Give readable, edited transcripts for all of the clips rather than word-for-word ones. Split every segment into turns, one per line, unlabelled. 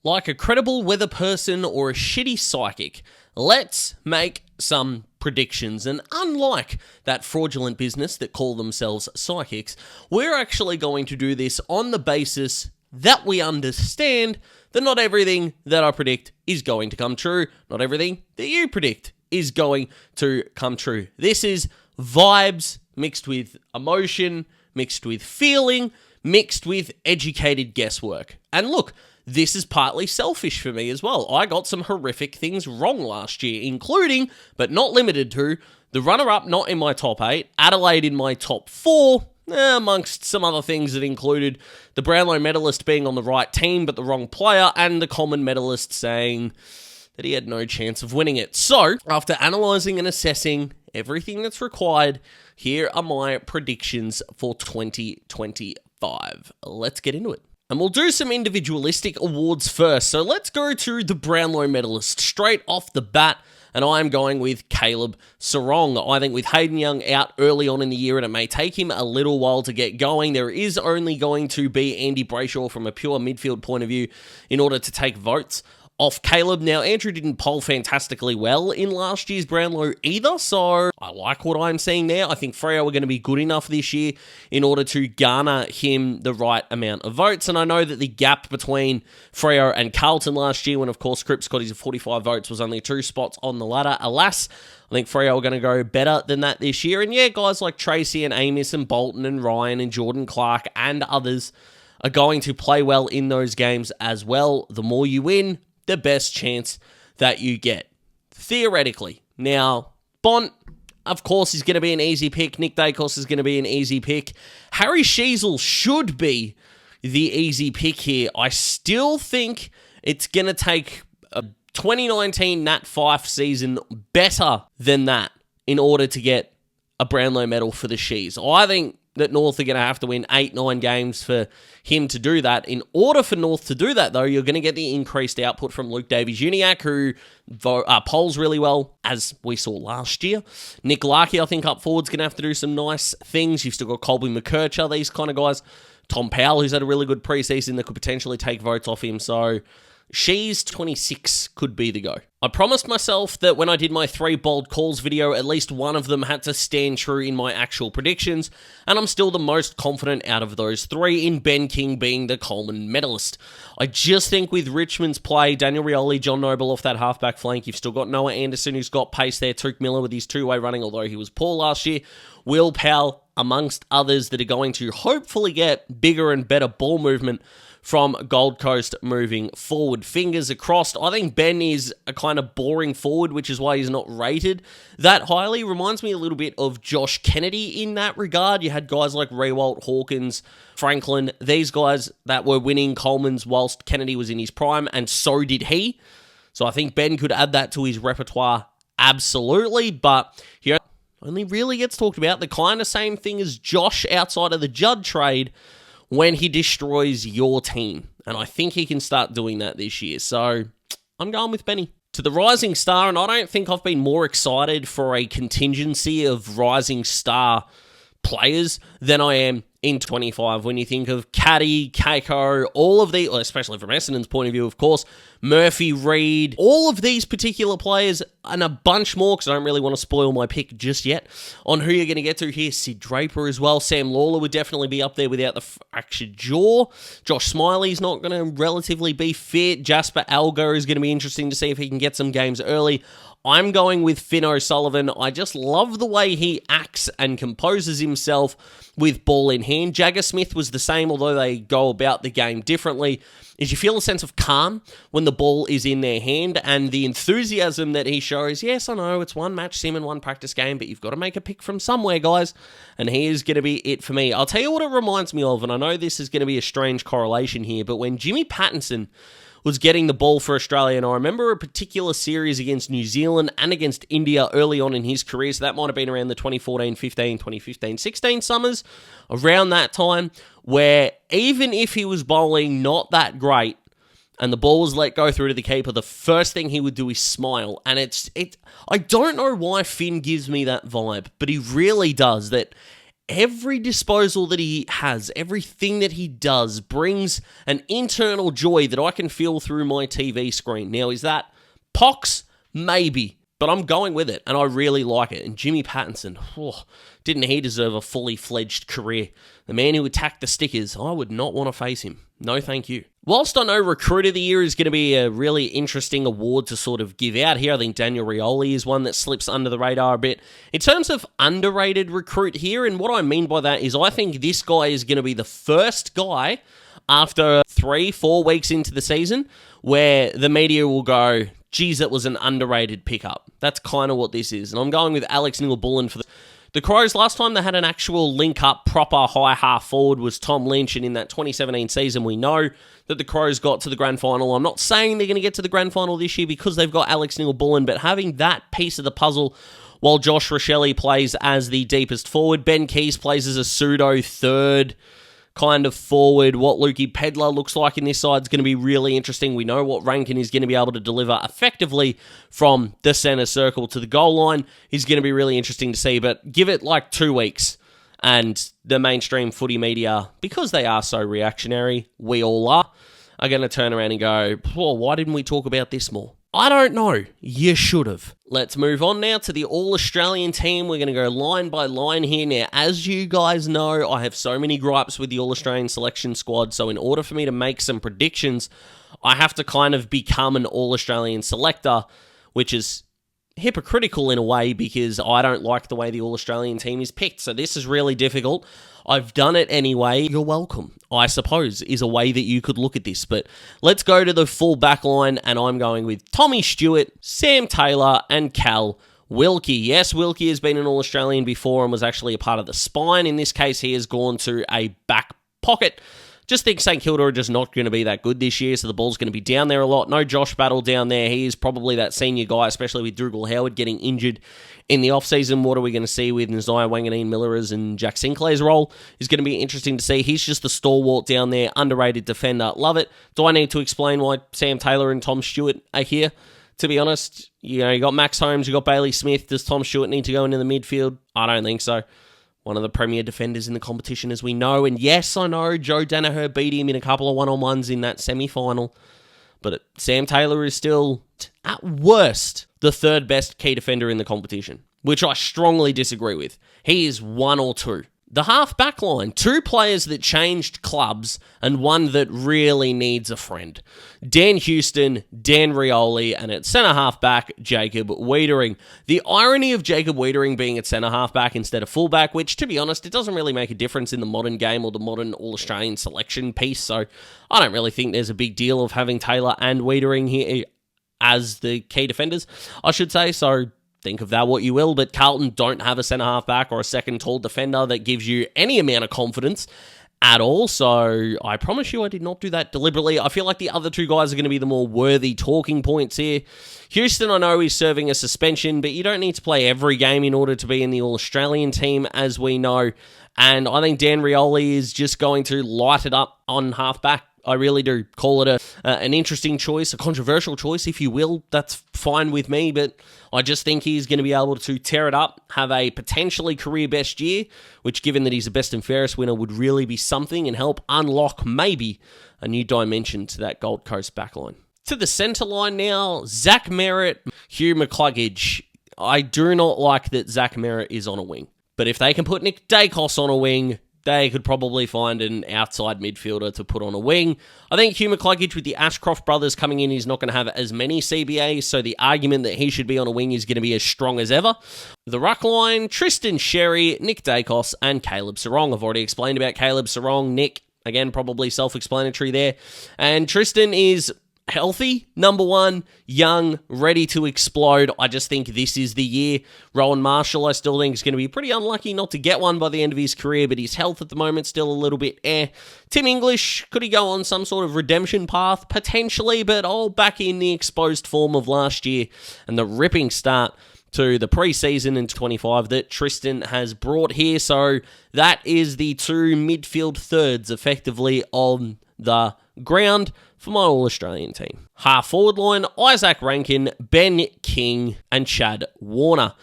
Like a credible weather person or a shitty psychic, let's make some predictions. And unlike that fraudulent business that call themselves psychics, we're actually going to do this on the basis that we understand that not everything that I predict is going to come true. Not everything that you predict is going to come true. This is vibes mixed with emotion, mixed with feeling, mixed with educated guesswork. And look, this is partly selfish for me as well. I got some horrific things wrong last year, including, but not limited to, the runner-up not in my top 8, Adelaide in my top 4, amongst some other things that included the Brownlow medalist being on the right team but the wrong player, and the Coleman medalist saying that he had no chance of winning it. So, after analysing and assessing everything that's required, here are my predictions for 2025. Let's get into it. And we'll do some individualistic awards first. So let's go to the Brownlow medalist straight off the bat. And I'm going with Caleb Sarong. I think with Hayden Young out early on in the year, and it may take him a little while to get going, there is only going to be Andy Brayshaw from a pure midfield point of view in order to take votes off Caleb. Now, Andrew didn't poll fantastically well in last year's Brownlow either, so I like what I'm seeing there. I think Freo are going to be good enough this year in order to garner him the right amount of votes, and I know that the gap between Freo and Carlton last year, when of course Cripps got his 45 votes, was only 2 spots on the ladder. Alas, I think Freo are going to go better than that this year, and yeah, guys like Tracy and Amos and Bolton and Ryan and Jordan Clark and others are going to play well in those games as well. The more you win, the best chance that you get, theoretically. Now, Bont, of course, is going to be an easy pick. Nick Dacos is going to be an easy pick. Harry Sheasel should be the easy pick here. I still think it's going to take a 2019 Nat Fyfe season better than that in order to get a Brownlow medal for the Shees. I think that North are going to have to win 8-9 games for him to do that. In order for North to do that, though, you're going to get the increased output from Luke Davies-Uniacke, who polls really well, as we saw last year. Nick Larkey, I think, up forward's going to have to do some nice things. You've still got Colby McKercher, these kind of guys. Tom Powell, who's had a really good preseason that could potentially take votes off him. So She's 26 could be the go. I promised myself that when I did my 3 bold calls video, at least one of them had to stand true in my actual predictions, and I'm still the most confident out of those 3 in Ben King being the Coleman medalist. I just think with Richmond's play, Daniel Rioli, John Noble off that halfback flank, you've still got Noah Anderson who's got pace there, Tuke Miller with his two-way running, although he was poor last year, Will Powell, amongst others that are going to hopefully get bigger and better ball movement from Gold Coast moving forward. Fingers across. I think Ben is a kind of boring forward, which is why he's not rated that highly. Reminds me a little bit of Josh Kennedy in that regard. You had guys like Rewalt, Hawkins, Franklin, these guys that were winning Coleman's whilst Kennedy was in his prime, and so did he. So I think Ben could add that to his repertoire absolutely, but he only really gets talked about the kind of same thing as Josh outside of the Judd trade, when he destroys your team. And I think he can start doing that this year. So I'm going with Benny. To the rising star, and I don't think I've been more excited for a contingency of rising star players than I am in 25. When you think of Caddy, Keiko, all of the, especially from Essendon's point of view, of course, Murphy, Reed, all of these particular players, and a bunch more, because I don't really want to spoil my pick just yet, on who you're going to get to here. Sid Draper as well. Sam Lawler would definitely be up there without the fractured jaw. Josh Smiley's not going to relatively be fit. Jasper Alger is going to be interesting to see if he can get some games early. I'm going with Finn O'Sullivan. I just love the way he acts and composes himself with ball in hand. Jagger Smith was the same, although they go about the game differently. Is you feel a sense of calm when the ball is in their hand, and the enthusiasm that he shows. Yes, I know, it's one match sim and one practice game, but you've got to make a pick from somewhere, guys, and he is going to be it for me. I'll tell you what it reminds me of, and I know this is going to be a strange correlation here, but when Jimmy Pattinson was getting the ball for Australia, and I remember a particular series against New Zealand and against India early on in his career, so that might have been around the 2014-15, 2015-16 summers, around that time, where even if he was bowling not that great, and the ball was let go through to the keeper, the first thing he would do is smile, and I don't know why Finn gives me that vibe, but he really does, that every disposal that he has, everything that he does brings an internal joy that I can feel through my TV screen. Now, is that pox? Maybe. But I'm going with it, and I really like it. And Jimmy Pattinson, didn't he deserve a fully fledged career? The man who attacked the stickers, I would not want to face him. No, thank you. Whilst I know Recruit of the Year is going to be a really interesting award to sort of give out here, I think Daniel Rioli is one that slips under the radar a bit. In terms of underrated recruit here, and what I mean by that is I think this guy is going to be the first guy after 3-4 weeks into the season where the media will go, geez, that was an underrated pickup. That's kind of what this is. And I'm going with Alex Neal-Bullen for the Crows. Last time they had an actual link-up, proper high half forward was Tom Lynch, and in that 2017 season, we know that the Crows got to the grand final. I'm not saying they're going to get to the grand final this year because they've got Alex Neal-Bullen, but having that piece of the puzzle while Josh Rochelle plays as the deepest forward, Ben Keys plays as a pseudo third kind of forward. What Lukey Pedler looks like in this side is going to be really interesting. We know what Rankin is going to be able to deliver effectively from the center circle to the goal line. Is going to be really interesting to see, but give it like 2 weeks and the mainstream footy media, because they are so reactionary, we all are going to turn around and go, why didn't we talk about this more? I don't know. You should have. Let's move on now to the All-Australian team. We're going to go line by line here. Now, as you guys know, I have so many gripes with the All-Australian selection squad, so in order for me to make some predictions, I have to kind of become an All-Australian selector, which is hypocritical in a way because I don't like the way the All-Australian team is picked, so this is really difficult. I've done it anyway. You're welcome, I suppose, is a way that you could look at this. But let's go to the full back line, and I'm going with Tommy Stewart, Sam Taylor, and Cal Wilkie. Yes, Wilkie has been an All-Australian before and was actually a part of the spine. In this case, he has gone to a back pocket. Just think St Kilda are just not going to be that good this year, so the ball's going to be down there a lot. No Josh Battle down there. He is probably that senior guy, especially with Dougal Howard getting injured in the off-season. What are we going to see with Nasiah Wanganeen-Miller's and Jack Sinclair's role is going to be interesting to see. He's just the stalwart down there, underrated defender. Love it. Do I need to explain why Sam Taylor and Tom Stewart are here? To be honest, you got Max Holmes, you got Bailey Smith. Does Tom Stewart need to go into the midfield? I don't think so. One of the premier defenders in the competition, as we know. And yes, I know Joe Danaher beat him in a couple of one-on-ones in that semi-final. But Sam Taylor is still, at worst, the third best key defender in the competition, which I strongly disagree with. He is 1 or 2. The half-back line, 2 players that changed clubs and one that really needs a friend. Dan Houston, Dan Rioli, and at centre-half-back, Jacob Wiedering. The irony of Jacob Wiedering being at centre-half-back instead of fullback, which, to be honest, it doesn't really make a difference in the modern game or the modern All-Australian selection piece, so I don't really think there's a big deal of having Taylor and Wiedering here as the key defenders, I should say, so think of that what you will, but Carlton don't have a centre-half-back or a second tall defender that gives you any amount of confidence at all, so I promise you I did not do that deliberately. I feel like the other 2 guys are going to be the more worthy talking points here. Houston, I know he's serving a suspension, but you don't need to play every game in order to be in the All-Australian team, as we know, and I think Dan Rioli is just going to light it up on half-back. I really do call it an interesting choice, a controversial choice, if you will. That's fine with me, but I just think he's going to be able to tear it up, have a potentially career best year, which, given that he's a best and fairest winner, would really be something and help unlock maybe a new dimension to that Gold Coast backline. To the centre line now, Zach Merritt, Hugh McCluggage. I do not like that Zach Merritt is on a wing, but if they can put Nick Dacos on a wing, they could probably find an outside midfielder to put on a wing. I think Hugh McCluggage, with the Ashcroft brothers coming in, he's not going to have as many CBAs, so the argument that he should be on a wing is going to be as strong as ever. The ruck line, Tristan Sherry, Nick Dacos, and Caleb Sarong. I've already explained about Caleb Sarong. Nick, again, probably self-explanatory there. And Tristan is healthy, number 1, young, ready to explode. I just think this is the year. Rowan Marshall, I still think, is going to be pretty unlucky not to get one by the end of his career, but his health at the moment still a little bit Tim English, could he go on some sort of redemption path? Potentially, but all back in the exposed form of last year and the ripping start to the preseason in 25 that Tristan has brought here. So that is the 2 midfield thirds effectively on the ground for my All-Australian team. Half forward line, Isaac Rankin, Ben King, and Chad Warner.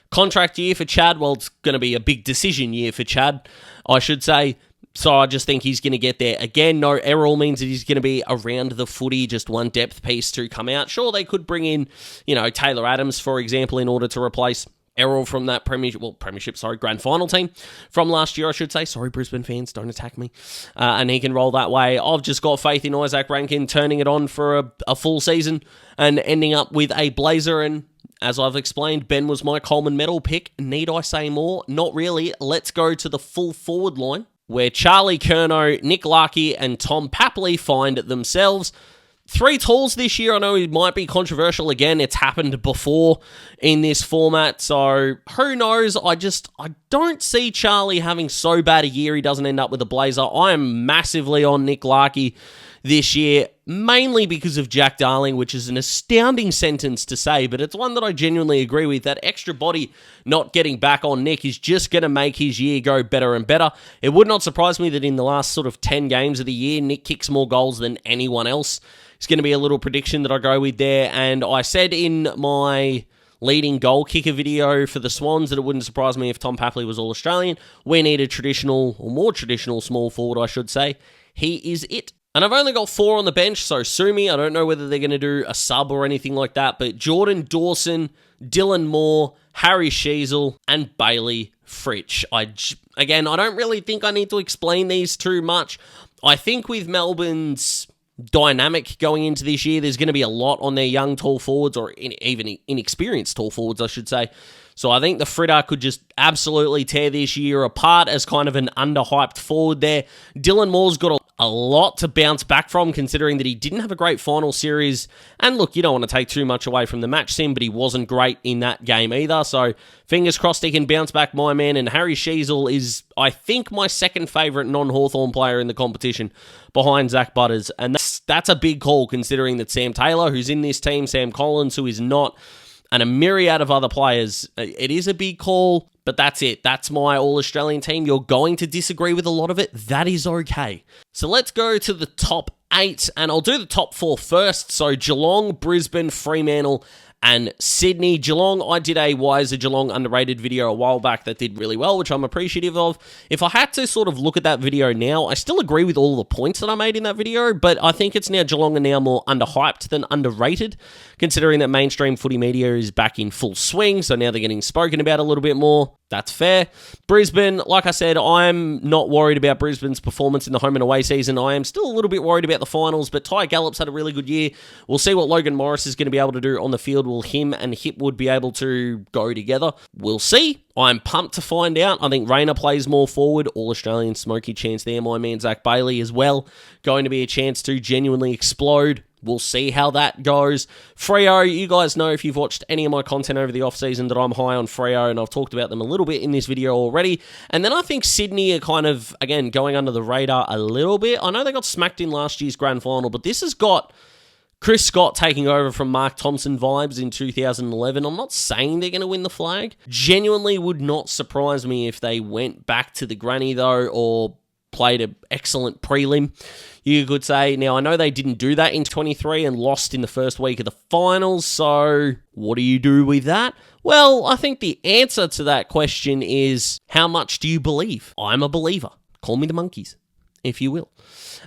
Contract year for Chad, well, it's going to be a big decision year for Chad, I should say. So I just think he's going to get there. Again, no Errol means that he's going to be around the footy, just one depth piece to come out. Sure, they could bring in, Taylor Adams, for example, in order to replace Errol from that grand final team from last year, I should say. Sorry, Brisbane fans, don't attack me. And he can roll that way. I've just got faith in Isaac Rankin turning it on for a full season and ending up with a Blazer. And as I've explained, Ben was my Coleman medal pick. Need I say more? Not really. Let's go to the full forward line, where Charlie Curnow, Nick Larkey, and Tom Papley find themselves. 3 talls this year. I know it might be controversial again. It's happened before in this format, so who knows? I don't see Charlie having so bad a year he doesn't end up with a Blazer. I am massively on Nick Larkey this year, mainly because of Jack Darling, which is an astounding sentence to say, but it's one that I genuinely agree with. That extra body not getting back on Nick is just going to make his year go better and better. It would not surprise me that in the last sort of 10 games of the year, Nick kicks more goals than anyone else. It's going to be a little prediction that I go with there, and I said in my leading goal kicker video for the Swans that it wouldn't surprise me if Tom Papley was All-Australian. We need a more traditional small forward, I should say. He is it. And I've only got 4 on the bench, so sue me. I don't know whether they're going to do a sub or anything like that, but Jordan Dawson, Dylan Moore, Harry Sheasel, and Bailey Fritsch. I don't really think I need to explain these too much. I think with Melbourne's dynamic going into this year, there's going to be a lot on their young tall forwards, or even inexperienced tall forwards, I should say. So I think the Fritter could just absolutely tear this year apart as kind of an underhyped forward there. Dylan Moore's got a lot to bounce back from, considering that he didn't have a great final series. And look, you don't want to take too much away from the match sim, but he wasn't great in that game either. So fingers crossed he can bounce back, my man. And Harry Sheasel is, I think, my second favourite non-Hawthorn player in the competition behind Zach Butters. And that's a big call, considering that Sam Taylor, who's in this team, Sam Collins, who is not, and a myriad of other players. It is a big call, but that's it. That's my All-Australian team. You're going to disagree with a lot of it. That is okay. So let's go to the top 8, and I'll do the top 4 first. So Geelong, Brisbane, Fremantle, and Sydney. Geelong, I did a Why is a Geelong Underrated video a while back that did really well, which I'm appreciative of. If I had to sort of look at that video now, I still agree with all the points that I made in that video, but I think it's now Geelong are now more underhyped than underrated, considering that mainstream footy media is back in full swing, so now they're getting spoken about a little bit more. That's fair. Brisbane, like I said, I'm not worried about Brisbane's performance in the home and away season. I am still a little bit worried about the finals, but Ty Gallop's had a really good year. We'll see what Logan Morris is going to be able to do on the field. Will him and Hipwood be able to go together? We'll see. I'm pumped to find out. I think Rayner plays more forward. All-Australian smoky chance there. My man Zach Bailey as well. Going to be a chance to genuinely explode. We'll see how that goes. Freo, you guys know if you've watched any of my content over the off-season that I'm high on Freo, and I've talked about them a little bit in this video already. And then I think Sydney are kind of, again, going under the radar a little bit. I know they got smacked in last year's grand final, but this has got Chris Scott taking over from Mark Thompson vibes in 2011. I'm not saying they're going to win the flag. Genuinely would not surprise me if they went back to the granny, though, or played an excellent prelim, you could say. Now, I know they didn't do that in 23 and lost in the first week of the finals, so what do you do with that? Well, I think the answer to that question is, how much do you believe? I'm a believer. Call me the monkeys, if you will.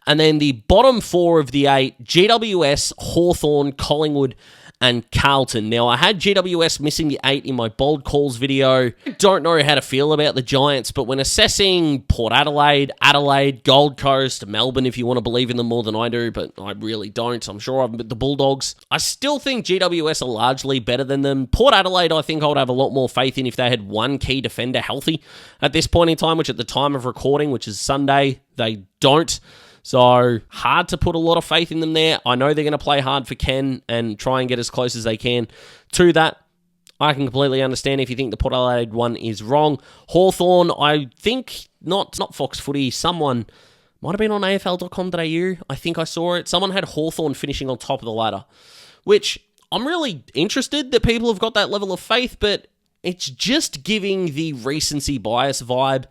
And then the bottom 4 of the 8, GWS, Hawthorn, Collingwood, and Carlton. Now, I had GWS missing the 8 in my bold calls video. I don't know how to feel about the Giants, but when assessing Port Adelaide, Adelaide, Gold Coast, Melbourne, if you want to believe in them more than I do, but I really don't. I'm sure I've the Bulldogs. I still think GWS are largely better than them. Port Adelaide, I think I would have a lot more faith in if they had one key defender healthy at this point in time, which at the time of recording, which is Sunday, they don't. So, hard to put a lot of faith in them there. I know they're going to play hard for Ken and try and get as close as they can to that. I can completely understand if you think the Port Adelaide one is wrong. Hawthorn, I think, not Fox Footy, someone might have been on afl.com.au. I think I saw it. Someone had Hawthorn finishing on top of the ladder, which I'm really interested that people have got that level of faith, but It's just giving the recency bias vibe,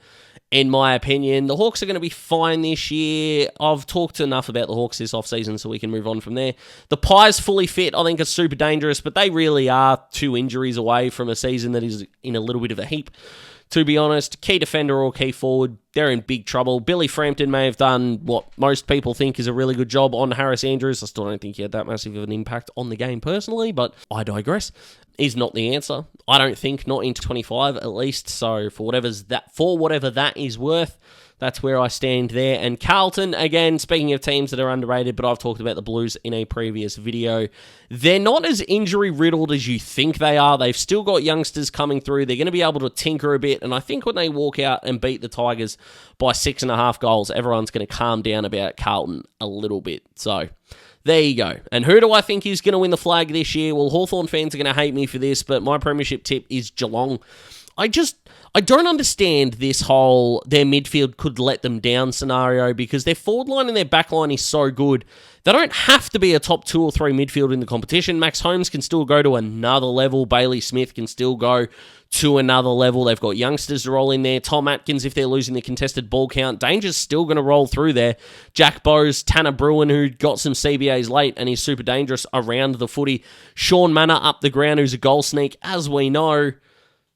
in my opinion. The Hawks are going to be fine this year. I've talked enough about the Hawks this offseason, so we can move on from there. The Pies fully fit, I think, are super dangerous, but they really are 2 injuries away from a season that is in a little bit of a heap. To be honest, key defender or key forward, they're in big trouble. Billy Frampton may have done what most people think is a really good job on Harris Andrews. I still don't think he had that massive of an impact on the game personally, but I digress. Is not the answer. I don't think, not in 25 at least. So for whatever that is worth, that's where I stand there. And Carlton, again, speaking of teams that are underrated, but I've talked about the Blues in a previous video. They're not as injury-riddled as you think they are. They've still got youngsters coming through. They're going to be able to tinker a bit. And I think when they walk out and beat the Tigers by 6.5 goals, everyone's going to calm down about Carlton a little bit. So there you go. And who do I think is going to win the flag this year? Well, Hawthorn fans are going to hate me for this, but my premiership tip is Geelong. I don't understand this whole their midfield could let them down scenario, because their forward line and their back line is so good. They don't have to be a top 2 or 3 midfield in the competition. Max Holmes can still go to another level. Bailey Smith can still go to another level. They've got youngsters to roll in there. Tom Atkins, if they're losing the contested ball count, Danger's still going to roll through there. Jack Bowes, Tanner Bruin, who got some CBAs late and is super dangerous around the footy. Sean Manor up the ground, who's a goal sneak, as we know.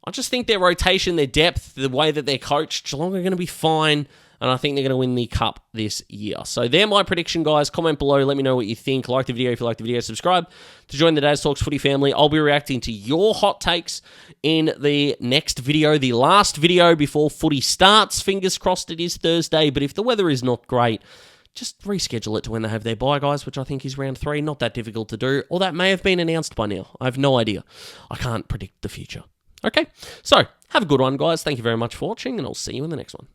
I just think their rotation, their depth, the way that they're coached, Geelong are going to be fine, and I think they're going to win the Cup this year. So they're my prediction, guys. Comment below. Let me know what you think. Like the video if you like the video. Subscribe to join the Daz Talks Footy family. I'll be reacting to your hot takes in the next video, the last video before footy starts. Fingers crossed it is Thursday, but if the weather is not great, just reschedule it to when they have their bye, guys, which I think is round 3. Not that difficult to do, or that may have been announced by now. I have no idea. I can't predict the future. Okay, so have a good one, guys. Thank you very much for watching, and I'll see you in the next one.